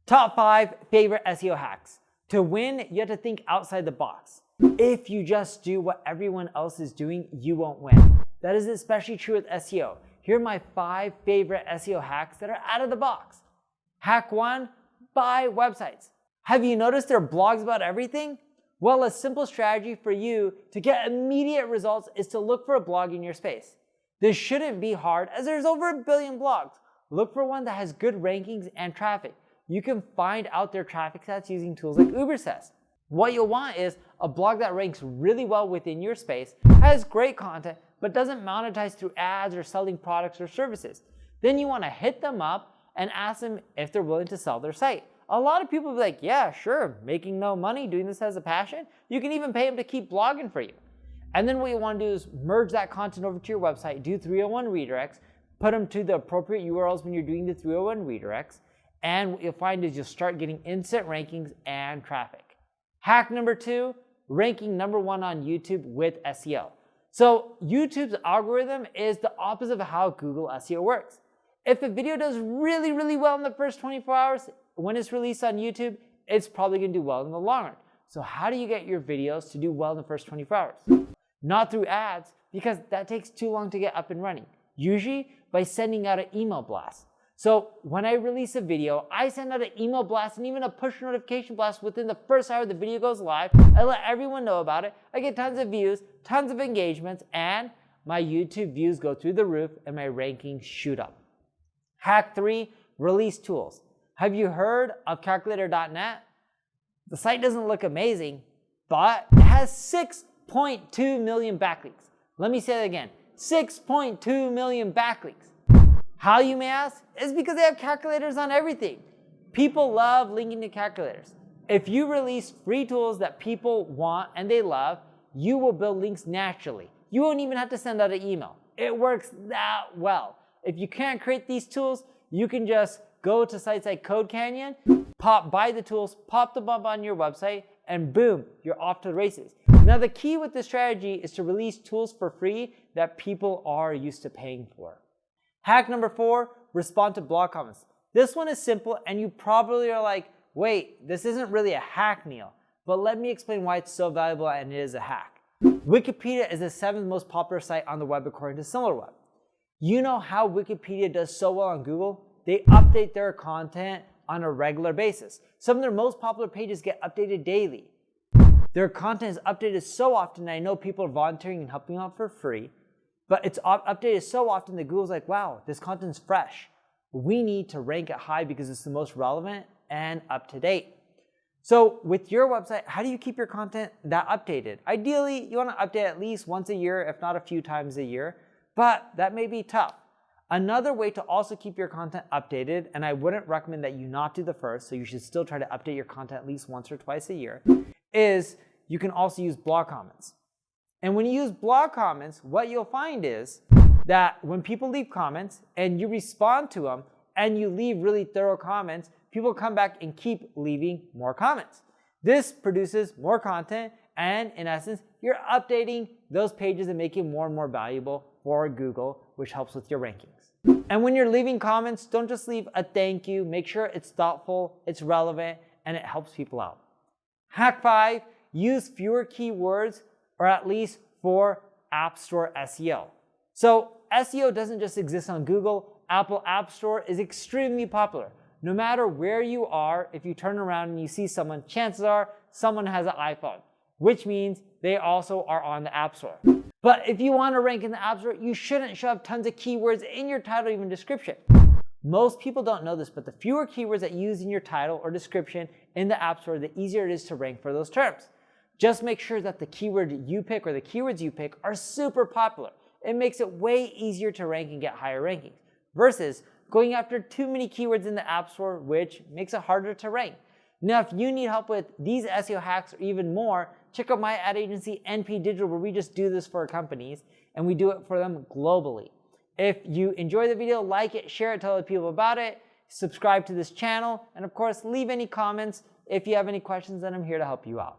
Top 5 favorite SEO hacks. To win, you have to think outside the box. If you just do what everyone else is doing, you won't win. That is especially true with SEO. Here are my 5 favorite SEO hacks that are out of the box. Hack 1, buy websites. Have you noticed there are blogs about everything? Well, a simple strategy for you to get immediate results is to look for a blog in your space. This shouldn't be hard as there's over 1 billion blogs. Look for one that has good rankings and traffic. You can find out their traffic stats using tools like Ubersuggest. What you'll want is a blog that ranks really well within your space, has great content, but doesn't monetize through ads or selling products or services. Then you want to hit them up and ask them if they're willing to sell their site. A lot of people will be like, yeah, sure, making no money, doing this as a passion. You can even pay them to keep blogging for you. And then what you want to do is merge that content over to your website, do 301 redirects, put them to the appropriate URLs when you're doing the 301 redirects, and what you'll find is you'll start getting instant rankings and traffic. Hack number 2, ranking number 1 on YouTube with SEO. So YouTube's algorithm is the opposite of how Google SEO works. If a video does really, really well in the first 24 hours, when it's released on YouTube, it's probably going to do well in the long run. So how do you get your videos to do well in the first 24 hours? Not through ads, because that takes too long to get up and running. Usually by sending out an email blast. So when I release a video, I send out an email blast and even a push notification blast within the first hour the video goes live. I let everyone know about it. I get tons of views, tons of engagements, and my YouTube views go through the roof and my rankings shoot up. Hack 3, release tools. Have you heard of calculator.net? The site doesn't look amazing, but it has 6.2 million backlinks. Let me say that again, 6.2 million backlinks. How, you may ask? Is because they have calculators on everything. People love linking to calculators. If you release free tools that people want and they love, you will build links naturally. You won't even have to send out an email. It works that well. If you can't create these tools, you can just go to sites like Code Canyon, buy the tools, pop them up on your website, and boom, you're off to the races. Now the key with this strategy is to release tools for free that people are used to paying for. Hack number 4, respond to blog comments. This one is simple and you probably are like, wait, this isn't really a hack, Neil. But let me explain why it's so valuable and it is a hack. Wikipedia is the 7th most popular site on the web according to Similarweb. You know how Wikipedia does so well on Google? They update their content on a regular basis. Some of their most popular pages get updated daily. Their content is updated so often that I know people are volunteering and helping out for free. But it's updated so often that Google's like, wow, this content's fresh. We need to rank it high because it's the most relevant and up to date. So with your website, how do you keep your content that updated? Ideally, you want to update at least once a year, if not a few times a year, but that may be tough. Another way to also keep your content updated, and I wouldn't recommend that you not do the first, so you should still try to update your content at least once or twice a year, is you can also use blog comments. And when you use blog comments, what you'll find is that when people leave comments and you respond to them and you leave really thorough comments, people come back and keep leaving more comments. This produces more content and in essence, you're updating those pages and making more and more valuable for Google, which helps with your rankings. And when you're leaving comments, don't just leave a thank you. Make sure it's thoughtful, it's relevant, and it helps people out. Hack 5, use fewer keywords or at least for App Store SEO. So SEO doesn't just exist on Google. Apple App Store is extremely popular. No matter where you are, if you turn around and you see someone, chances are someone has an iPhone, which means they also are on the App Store. But if you want to rank in the App Store, you shouldn't shove tons of keywords in your title or even description. Most people don't know this, but the fewer keywords that you use in your title or description in the App Store, the easier it is to rank for those terms. Just make sure that the keyword you pick or the keywords you pick are super popular. It makes it way easier to rank and get higher rankings versus going after too many keywords in the App Store, which makes it harder to rank. Now, if you need help with these SEO hacks or even more, check out my ad agency, NP Digital, where we just do this for companies and we do it for them globally. If you enjoy the video, like it, share it, tell other people about it, subscribe to this channel, and of course, leave any comments if you have any questions, and I'm here to help you out.